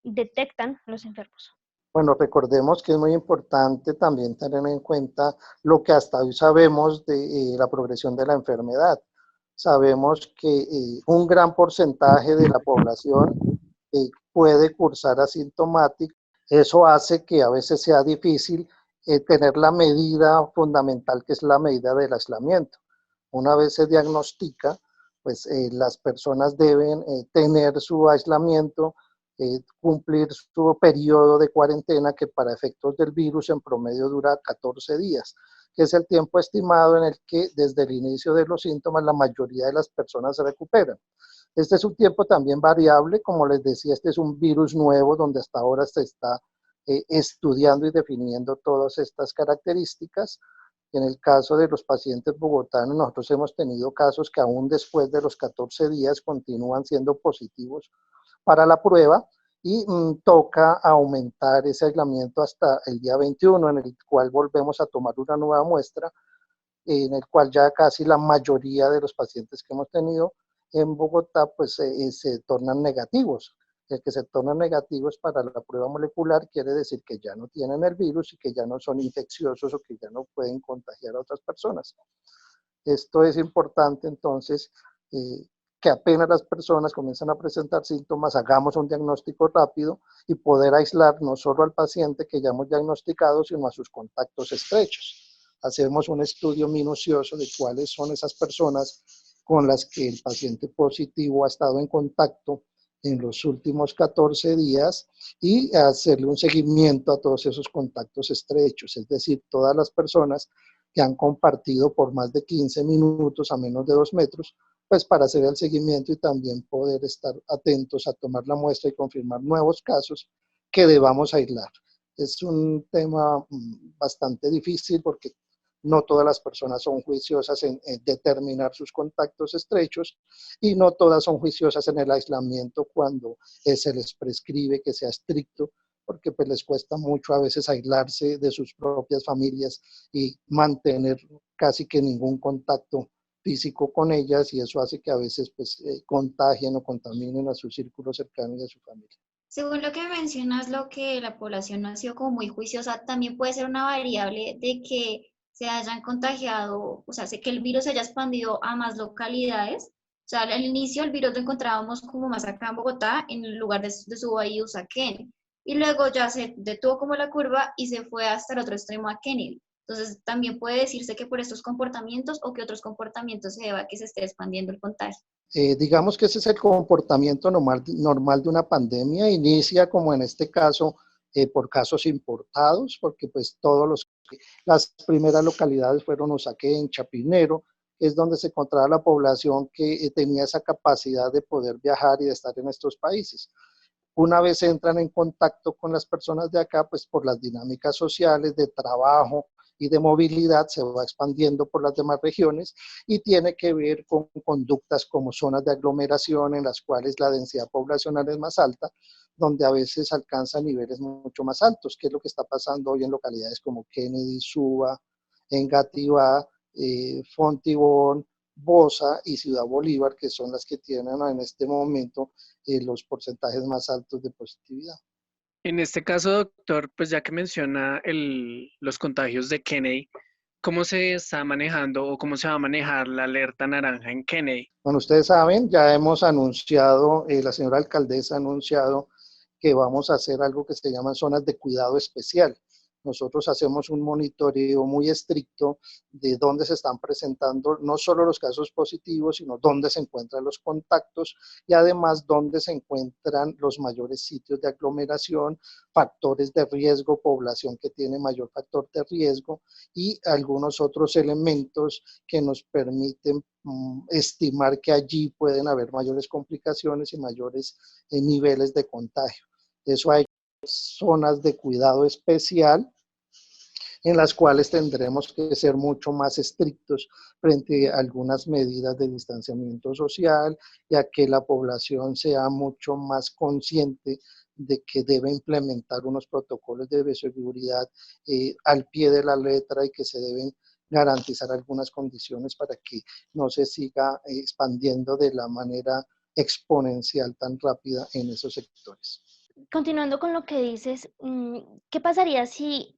detectan los enfermos? Bueno, recordemos que es muy importante también tener en cuenta lo que hasta hoy sabemos de la progresión de la enfermedad. Sabemos que un gran porcentaje de la población puede cursar asintomático. Eso hace que a veces sea difícil tener la medida fundamental, que es la medida del aislamiento. Una vez se diagnostica, pues las personas deben tener su aislamiento, cumplir su periodo de cuarentena, que para efectos del virus en promedio dura 14 días, que es el tiempo estimado en el que desde el inicio de los síntomas la mayoría de las personas se recuperan. Este es un tiempo también variable, como les decía, este es un virus nuevo donde hasta ahora se está estudiando y definiendo todas estas características. En el caso de los pacientes bogotanos, nosotros hemos tenido casos que aún después de los 14 días continúan siendo positivos para la prueba, y toca aumentar ese aislamiento hasta el día 21, en el cual volvemos a tomar una nueva muestra, en el cual ya casi la mayoría de los pacientes que hemos tenido en Bogotá pues se tornan negativos. El que se tornan negativos para la prueba molecular quiere decir que ya no tienen el virus y que ya no son infecciosos o que ya no pueden contagiar a otras personas. Esto es importante entonces, que apenas las personas comienzan a presentar síntomas, hagamos un diagnóstico rápido y poder aislar no solo al paciente que ya hemos diagnosticado, sino a sus contactos estrechos. Hacemos un estudio minucioso de cuáles son esas personas con las que el paciente positivo ha estado en contacto en los últimos 14 días y hacerle un seguimiento a todos esos contactos estrechos, es decir, todas las personas que han compartido por más de 15 minutos a menos de 2 metros, pues para hacer el seguimiento y también poder estar atentos a tomar la muestra y confirmar nuevos casos que debamos aislar. Es un tema bastante difícil porque no todas las personas son juiciosas en determinar sus contactos estrechos y no todas son juiciosas en el aislamiento cuando se les prescribe que sea estricto, porque pues les cuesta mucho a veces aislarse de sus propias familias y mantener casi que ningún contacto físico con ellas, y eso hace que a veces pues contagien o contaminen a su círculo cercano y a su familia. Según lo que mencionas, lo que la población no ha sido como muy juiciosa, también puede ser una variable de que se hayan contagiado, o sea, que el virus se haya expandido a más localidades. O sea, al inicio el virus lo encontrábamos como más acá en Bogotá, en el lugar de Suba y Usaquén. Y luego ya se detuvo como la curva y se fue hasta el otro extremo a Kennedy. Entonces, también puede decirse que por estos comportamientos o que otros comportamientos se deba a que se esté expandiendo el contagio. Digamos que ese es el comportamiento normal de una pandemia. Inicia, como en este caso, por casos importados, porque pues las primeras localidades fueron Usaquén, Chapinero, que es donde se encontraba la población que tenía esa capacidad de poder viajar y de estar en estos países. Una vez entran en contacto con las personas de acá, pues por las dinámicas sociales de trabajo y de movilidad se va expandiendo por las demás regiones y tiene que ver con conductas como zonas de aglomeración en las cuales la densidad poblacional es más alta, donde a veces alcanza niveles mucho más altos, que es lo que está pasando hoy en localidades como Kennedy, Suba, Engativá, Fontibón, Bosa y Ciudad Bolívar, que son las que tienen en este momento los porcentajes más altos de positividad. En este caso, doctor, pues ya que menciona los contagios de Kennedy, ¿cómo se está manejando o cómo se va a manejar la alerta naranja en Kennedy? Bueno, ustedes saben, ya hemos anunciado, la señora alcaldesa ha anunciado que vamos a hacer algo que se llaman zonas de cuidado especial. Nosotros hacemos un monitoreo muy estricto de dónde se están presentando no solo los casos positivos, sino dónde se encuentran los contactos y además dónde se encuentran los mayores sitios de aglomeración, factores de riesgo, población que tiene mayor factor de riesgo y algunos otros elementos que nos permiten estimar que allí pueden haber mayores complicaciones y mayores niveles de contagio. Eso hay zonas de cuidado especial en las cuales tendremos que ser mucho más estrictos frente a algunas medidas de distanciamiento social, ya que la población sea mucho más consciente de que debe implementar unos protocolos de bioseguridad al pie de la letra y que se deben garantizar algunas condiciones para que no se siga expandiendo de la manera exponencial tan rápida en esos sectores. Continuando con lo que dices, ¿qué pasaría si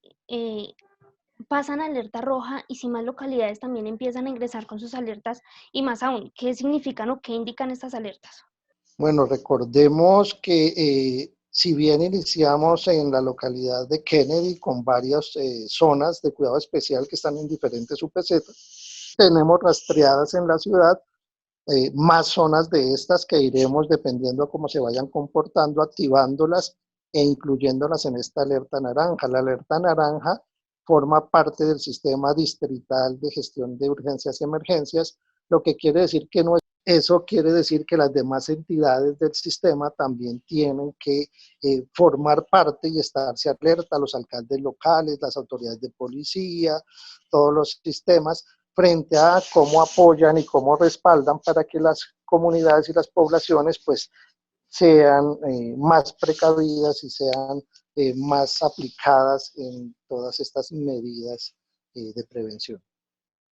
pasan alerta roja y si más localidades también empiezan a ingresar con sus alertas? Y más aún, ¿qué significan o qué indican estas alertas? Bueno, recordemos que si bien iniciamos en la localidad de Kennedy con varias zonas de cuidado especial que están en diferentes UPZ, tenemos rastreadas en la ciudad más zonas de estas que iremos, dependiendo a cómo se vayan comportando, activándolas e incluyéndolas en esta alerta naranja. La alerta naranja forma parte del sistema distrital de gestión de urgencias y emergencias, lo que quiere decir que no es. Eso quiere decir que las demás entidades del sistema también tienen que formar parte y estarse alerta, los alcaldes locales, las autoridades de policía, todos los sistemas, frente a cómo apoyan y cómo respaldan para que las comunidades y las poblaciones pues sean más precavidas y sean más aplicadas en todas estas medidas de prevención.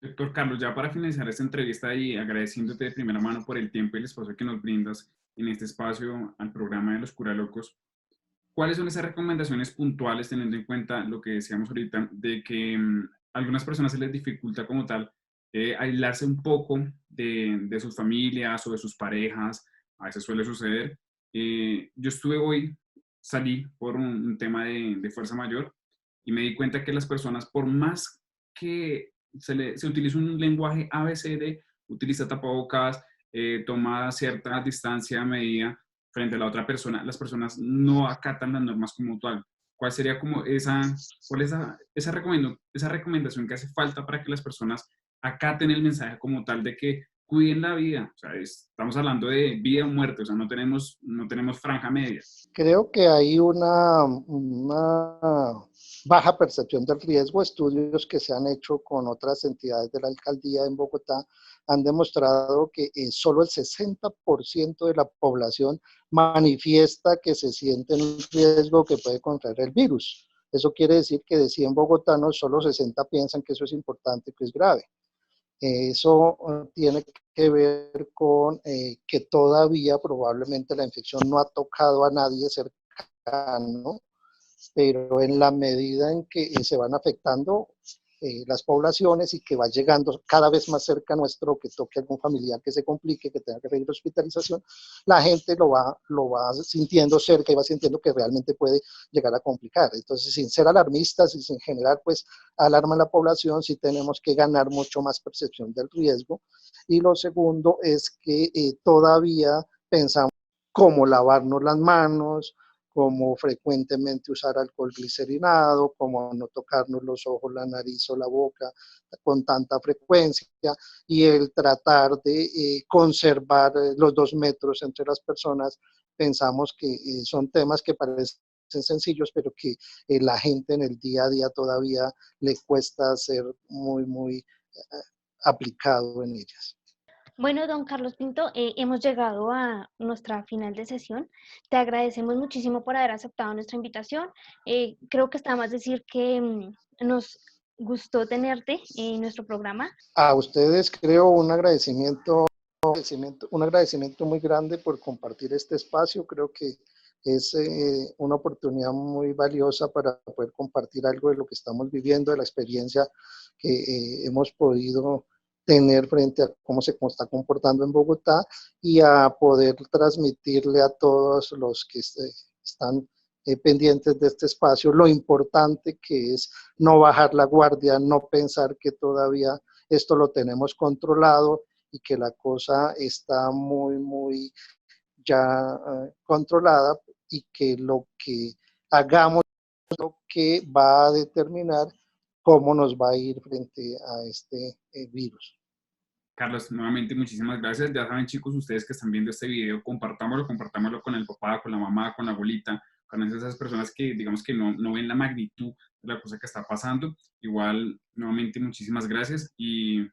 Doctor Carlos, ya para finalizar esta entrevista y agradeciéndote de primera mano por el tiempo y el espacio que nos brindas en este espacio al programa de los Curalocos, ¿cuáles son esas recomendaciones puntuales teniendo en cuenta lo que decíamos ahorita de que a algunas personas se les dificulta como tal aislarse un poco de sus familias o de sus parejas? A veces suele suceder. Yo estuve hoy, salí por un tema de fuerza mayor y me di cuenta que las personas, por más que se utiliza un lenguaje ABCD, utiliza tapabocas, toma cierta distancia medida frente a la otra persona, las personas no acatan las normas como tal. ¿Cuál sería como esa recomendación que hace falta para que las personas acaten el mensaje como tal de que cuiden la vida? O sea, estamos hablando de vida o muerte, o sea, no tenemos franja media. Creo que hay una baja percepción del riesgo. Estudios que se han hecho con otras entidades de la alcaldía en Bogotá han demostrado que solo el 60% de la población manifiesta que se siente en un riesgo que puede contraer el virus. Eso quiere decir que de 100 bogotanos, solo 60 piensan que eso es importante, que es grave. Eso tiene que ver con que todavía probablemente la infección no ha tocado a nadie cercano, pero en la medida en que se van afectando las poblaciones y que va llegando cada vez más cerca nuestro, que toque algún familiar que se complique, que tenga que requerir hospitalización, la gente lo va sintiendo cerca y va sintiendo que realmente puede llegar a complicar. Entonces, sin ser alarmistas y sin generar pues alarma en la población, sí tenemos que ganar mucho más percepción del riesgo. Y lo segundo es que todavía pensamos cómo lavarnos las manos, como frecuentemente usar alcohol glicerinado, como no tocarnos los ojos, la nariz o la boca con tanta frecuencia, y el tratar de conservar los 2 metros entre las personas. Pensamos que son temas que parecen sencillos, pero que la gente en el día a día todavía le cuesta ser muy aplicado en ellas. Bueno, don Carlos Pinto, hemos llegado a nuestra final de sesión. Te agradecemos muchísimo por haber aceptado nuestra invitación. Creo que está más decir que nos gustó tenerte en nuestro programa. A ustedes creo un agradecimiento muy grande por compartir este espacio. Creo que es una oportunidad muy valiosa para poder compartir algo de lo que estamos viviendo, de la experiencia que hemos podido tener frente a cómo se está comportando en Bogotá, y a poder transmitirle a todos los que están pendientes de este espacio lo importante que es no bajar la guardia, no pensar que todavía esto lo tenemos controlado y que la cosa está muy ya controlada, y que lo que hagamos es lo que va a determinar cómo nos va a ir frente a este virus. Carlos, nuevamente muchísimas gracias. Ya saben, chicos, ustedes que están viendo este video, compartámoslo con el papá, con la mamá, con la abuelita, con esas personas que digamos que no ven la magnitud de la cosa que está pasando. Igual, nuevamente muchísimas gracias, y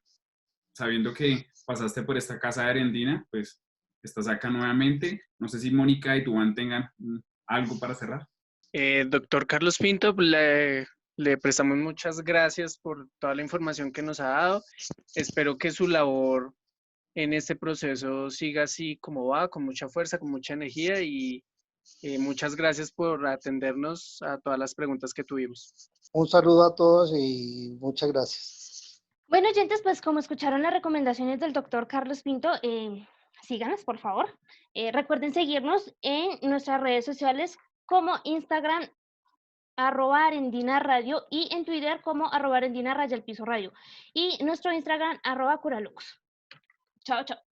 sabiendo que pasaste por esta casa de Arendina, pues estás acá nuevamente. No sé si Mónica y Duván tengan algo para cerrar. Doctor Carlos Pinto, le prestamos muchas gracias por toda la información que nos ha dado. Espero que su labor en este proceso siga así como va, con mucha fuerza, con mucha energía, y muchas gracias por atendernos a todas las preguntas que tuvimos. Un saludo a todos y muchas gracias. Bueno, oyentes, pues como escucharon las recomendaciones del doctor Carlos Pinto, síganos, por favor. Recuerden seguirnos en nuestras redes sociales como Instagram, @Arendina Radio, y en Twitter como @Arendina_radio. Y nuestro Instagram @Curalocos. Chao, chao.